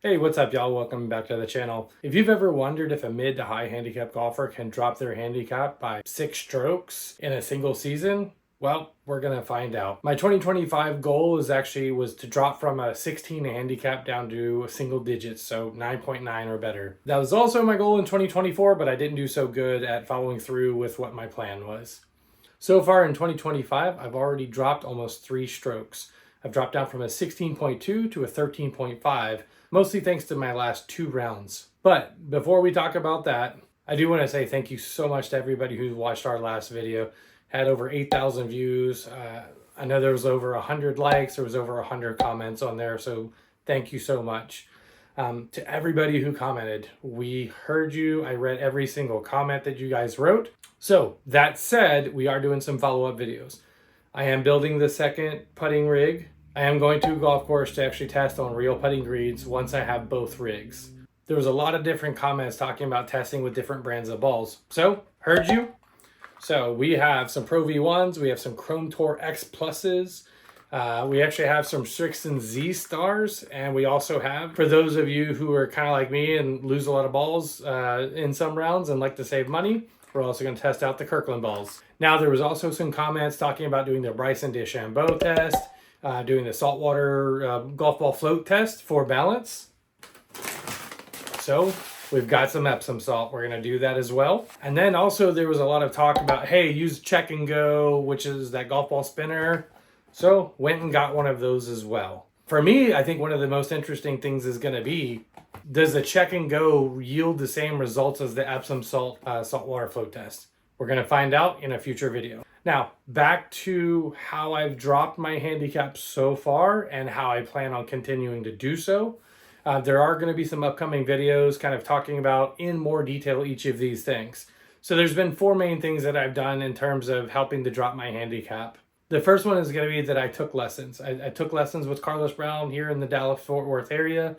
Hey, what's up, y'all? Welcome back to the channel. If you've ever wondered if a mid to high handicap golfer can drop their handicap by 6 strokes in a single season, well, we're gonna find out. My 2025 goal was to drop from a 16 handicap down to a single digits, so 9.9 or better. That was also my goal in 2024, but I didn't do so good at following through with what my plan was. So far in 2025, I've already dropped almost 3 strokes. I've dropped down from a 16.2 to a 13.5, mostly thanks to my last 2 rounds. But before we talk about that, I do want to say thank you so much to everybody who watched our last video. Had over 8,000 views. I know there was over 100 likes. There was over 100 comments on there. So thank you so much. To everybody who commented, we heard you. I read every single comment that you guys wrote. So that said, we are doing some follow-up videos. I am building the second putting rig. I am going to a golf course to actually test on real putting greens once I have both rigs. There was a lot of different comments talking about testing with different brands of balls. So, heard you. So we have some Pro V1s, we have some Chrome Tour X Pluses, we actually have some Strixon Z Stars, and we also have, for those of you who are kind of like me and lose a lot of balls in some rounds and like to save money, we're also going to test out the Kirkland balls. Now, there was also some comments talking about doing the Bryson DeChambeau test, doing the saltwater golf ball float test for balance. So we've got some Epsom salt. We're going to do that as well. And then also there was a lot of talk about, hey, use Check and Go, which is that golf ball spinner. So went and got one of those as well. For me, I think one of the most interesting things is going to be, does the Check and Go yield the same results as the Epsom salt saltwater float test? We're going to find out in a future video. Now, back to how I've dropped my handicap so far and how I plan on continuing to do so. There are going to be some upcoming videos kind of talking about in more detail each of these things. So there's been 4 main things that I've done in terms of helping to drop my handicap. The first one is going to be that I took lessons. I took lessons with Carlos Brown here in the Dallas-Fort Worth area.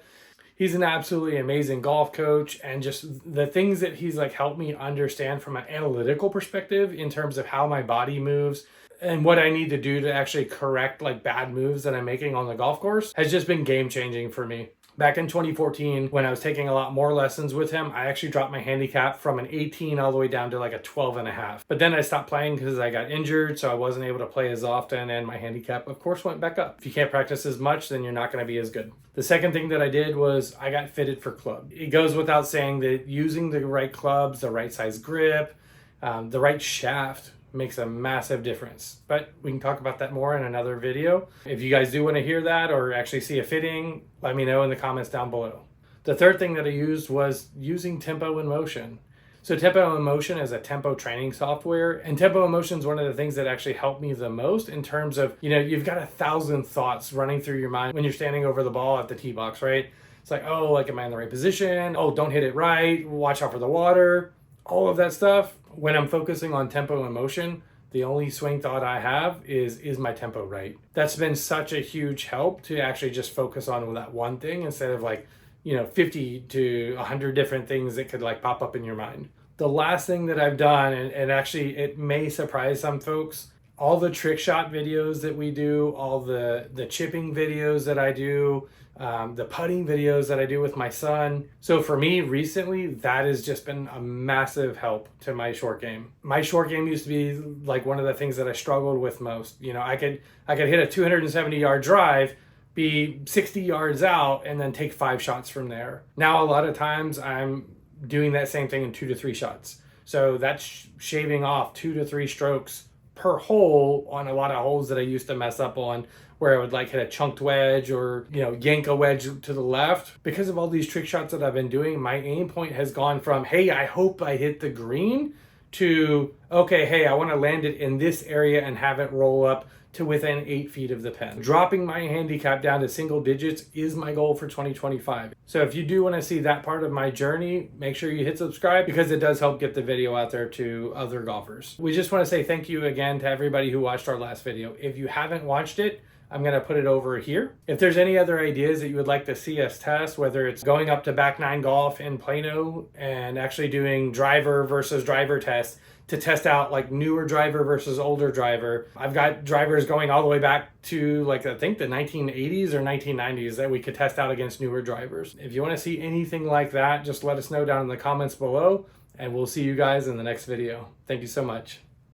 He's an absolutely amazing golf coach, and just the things that he's helped me understand from an analytical perspective in terms of how my body moves and what I need to do to actually correct bad moves that I'm making on the golf course has just been game changing for me. Back in 2014, when I was taking a lot more lessons with him, I actually dropped my handicap from an 18 all the way down to a 12.5. But then I stopped playing because I got injured, so I wasn't able to play as often, and my handicap, of course, went back up. If you can't practice as much, then you're not going to be as good. The second thing that I did was I got fitted for club. It goes without saying that using the right clubs, the right size grip, the right shaft, makes a massive difference. But we can talk about that more in another video. If you guys do want to hear that or actually see a fitting, let me know in the comments down below. The third thing that I used was using Tempo in Motion. So Tempo in Motion is a tempo training software, and Tempo in Motion is one of the things that actually helped me the most in terms of, you've got 1,000 thoughts running through your mind when you're standing over the ball at the tee box, right? It's am I in the right position? Oh, don't hit it right. Watch out for the water. All of that stuff. When I'm focusing on tempo and motion, the only swing thought I have is my tempo right? That's been such a huge help to actually just focus on that one thing instead of 50 to 100 different things that could pop up in your mind. The last thing that I've done, and actually it may surprise some folks, all the trick shot videos that we do, all the chipping videos that I do, the putting videos that I do with my son. So for me recently, that has just been a massive help to my short game. My short game used to be one of the things that I struggled with most. I could hit a 270-yard drive, be 60 yards out, and then take 5 shots from there. Now a lot of times I'm doing that same thing in 2 to 3 shots. So that's shaving off 2 to 3 strokes per hole on a lot of holes that I used to mess up on, where I would hit a chunked wedge or yank a wedge to the left. Because of all these trick shots that I've been doing, my aim point has gone from, hey, I hope I hit the green, to, okay, hey, I want to land it in this area and have it roll up to within 8 feet of the pin. Dropping my handicap down to single digits is my goal for 2025. So if you do want to see that part of my journey, make sure you hit subscribe because it does help get the video out there to other golfers. We just want to say thank you again to everybody who watched our last video. If you haven't watched it, I'm going to put it over here. If there's any other ideas that you would like to see us test, whether it's going up to Back 9 Golf in Plano and actually doing driver versus driver tests to test out like newer driver versus older driver. I've got drivers going all the way back to like I think the 1980s or 1990s that we could test out against newer drivers. If you want to see anything like that, just let us know down in the comments below, and we'll see you guys in the next video. Thank you so much.